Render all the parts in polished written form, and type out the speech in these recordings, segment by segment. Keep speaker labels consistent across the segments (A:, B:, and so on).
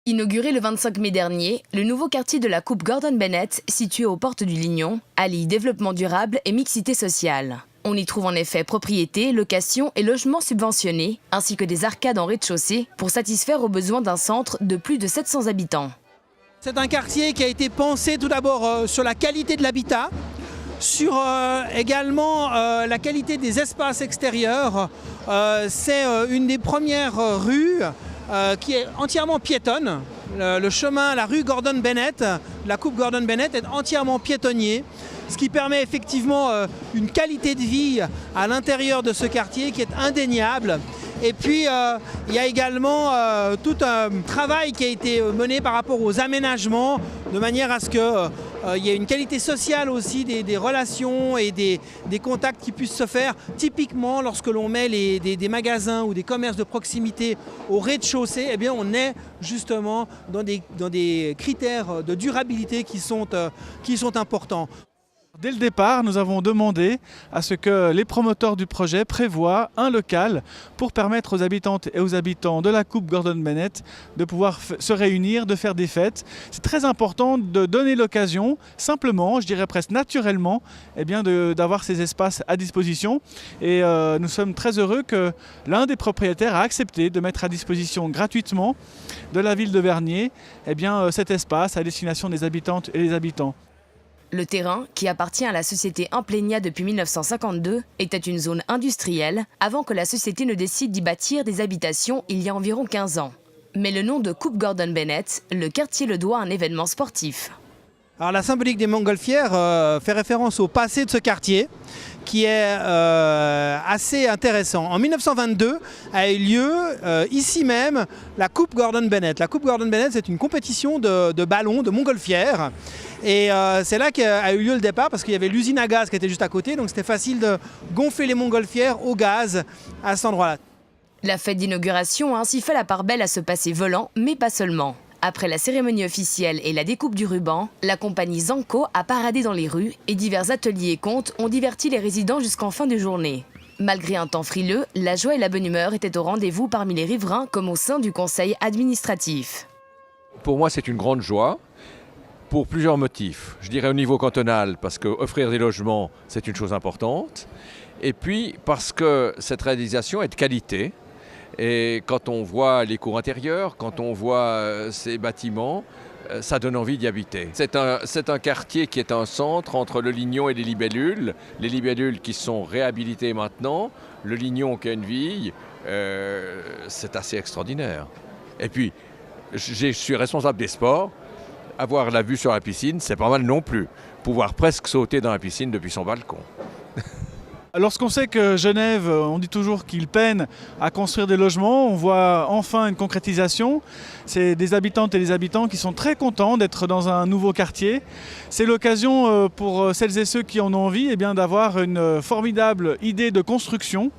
A: Inauguré le 25 mai dernier, le nouveau quartier de la Coupe Gordon Bennett, situé aux portes du Lignon, allie développement durable et mixité sociale. On y trouve en effet propriétés, locations et logements subventionnés, ainsi que des arcades en rez-de-chaussée pour satisfaire aux besoins d'un centre de plus de 700 habitants.
B: C'est un quartier qui a été pensé tout d'abord sur la qualité de l'habitat, sur également la qualité des espaces extérieurs. C'est une des premières rues qui est entièrement piétonne. Le chemin, la rue Gordon Bennett, la coupe Gordon Bennett est entièrement piétonnier, ce qui permet effectivement une qualité de vie à l'intérieur de ce quartier qui est indéniable. Et puis il y a également tout un travail qui a été mené par rapport aux aménagements, de manière à ce qu'il y ait une qualité sociale aussi des relations et des contacts qui puissent se faire. Typiquement, lorsque l'on met des magasins ou des commerces de proximité au rez-de-chaussée, eh bien, on est justement dans des critères de durabilité qui sont importants.
C: Dès le départ, nous avons demandé à ce que les promoteurs du projet prévoient un local pour permettre aux habitantes et aux habitants de la coupe Gordon Bennett de pouvoir se réunir, de faire des fêtes. C'est très important de donner l'occasion, simplement, je dirais presque naturellement, eh bien d'avoir ces espaces à disposition. Et nous sommes très heureux que l'un des propriétaires a accepté de mettre à disposition gratuitement de la ville de Vernier eh bien, cet espace à destination des habitantes et des habitants.
A: Le terrain, qui appartient à la société Implenia depuis 1952, était une zone industrielle avant que la société ne décide d'y bâtir des habitations il y a environ 15 ans. Mais le nom de Coupe Gordon Bennett, le quartier le doit à un événement sportif.
B: Alors la symbolique des montgolfières fait référence au passé de ce quartier qui est assez intéressant. En 1922 a eu lieu ici même la Coupe Gordon Bennett. La Coupe Gordon Bennett, c'est une compétition de ballons, de montgolfières. Et c'est là qu'a eu lieu le départ parce qu'il y avait l'usine à gaz qui était juste à côté, donc c'était facile de gonfler les montgolfières au gaz à cet endroit-là.
A: La fête d'inauguration a ainsi fait la part belle à ce passé volant, mais pas seulement. Après la cérémonie officielle et la découpe du ruban, la compagnie Zanco a paradé dans les rues et divers ateliers et contes ont diverti les résidents jusqu'en fin de journée. Malgré un temps frileux, la joie et la bonne humeur étaient au rendez-vous parmi les riverains comme au sein du conseil administratif.
D: Pour moi, c'est une grande joie. Pour plusieurs motifs. Je dirais au niveau cantonal, parce qu'offrir des logements, c'est une chose importante. Et puis, parce que cette réalisation est de qualité. Et quand on voit les cours intérieurs, quand on voit ces bâtiments, ça donne envie d'y habiter. C'est un quartier qui est un centre entre le Lignon et les libellules. Les libellules qui sont réhabilitées maintenant, le Lignon qui a une vie, c'est assez extraordinaire. Et puis, je suis responsable des sports. Avoir la vue sur la piscine, c'est pas mal non plus. Pouvoir presque sauter dans la piscine depuis son balcon.
C: Lorsqu'on sait que Genève, on dit toujours qu'il peine à construire des logements, on voit enfin une concrétisation. C'est des habitantes et des habitants qui sont très contents d'être dans un nouveau quartier. C'est l'occasion pour celles et ceux qui en ont envie eh bien, d'avoir une formidable idée de construction.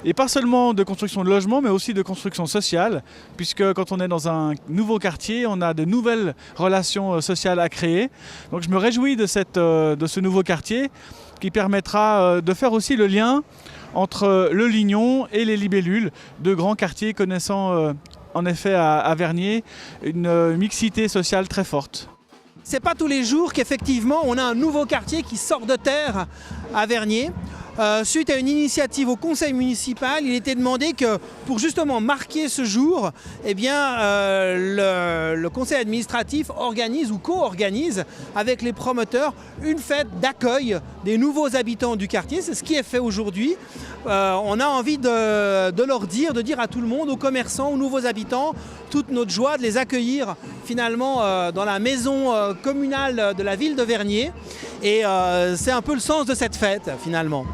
C: Et pas seulement de construction de logements, mais aussi de construction sociale, puisque quand on est dans un nouveau quartier, on a de nouvelles relations sociales à créer. Donc je me réjouis de ce nouveau quartier qui permettra de faire aussi le lien entre le Lignon et les libellules, deux grands quartiers connaissant en effet à Vernier une mixité sociale très forte.
B: C'est pas tous les jours qu'effectivement on a un nouveau quartier qui sort de terre à Vernier. Suite à une initiative au conseil municipal, il était demandé que pour justement marquer ce jour, eh bien, le conseil administratif organise ou co-organise avec les promoteurs une fête d'accueil des nouveaux habitants du quartier. C'est ce qui est fait aujourd'hui. On a envie de leur dire, de dire à tout le monde, aux commerçants, aux nouveaux habitants, toute notre joie de les accueillir finalement dans la maison communale de la ville de Vernier. Et c'est un peu le sens de cette fête finalement.